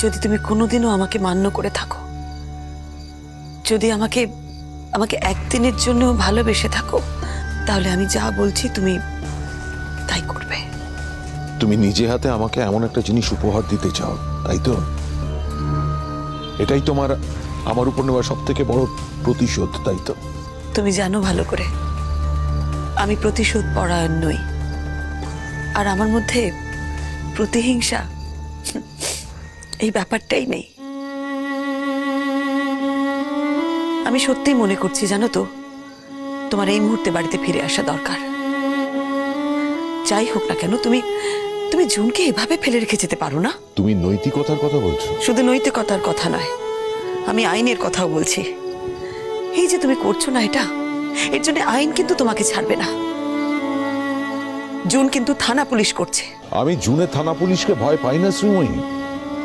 যদি তুমি কোনোদিনও আমাকে মান্য করে থাকো, যদি আমাকে আমাকে একদিনের জন্য ভালোবেসে থাকো, তাহলে আমি যা বলছি তুমি তাই করবে। তুমি নিজে হাতে আমাকে এমন একটা জিনিস উপহার দিতে চাও, তাই তো? এটাই তোমার আমার উপর নেওয়া সব থেকে বড় প্রতিশোধ, তাই তো? তুমি জানো ভালো করে আমি প্রতিশোধ পরায়ণ নই, আর আমার মধ্যে প্রতিহিংসা এই ব্যাপারটাই নেই। আমি সত্যিই মনে করছি জানো তো, তোমার এই মুহূর্তে বাড়িতে ফিরে আসা দরকার। যাই হোক না কেন, তুমি তুমি জুনকে এভাবে ফেলে রেখে যেতে পারো না। তুমি নৈতিকতার কথা বলছো? শুধু নৈতিকতার কথা নয়, আমি আইনের কথাও বলছি। এই যে তুমি করছো না এটা, এর জন্য আইন কিন্তু তোমাকে ছাড়বে না। জুন কিন্তু থানা পুলিশ করছে। আমি জুনে থানা পুলিশকে ভয় পাই না শ্রীময়ী।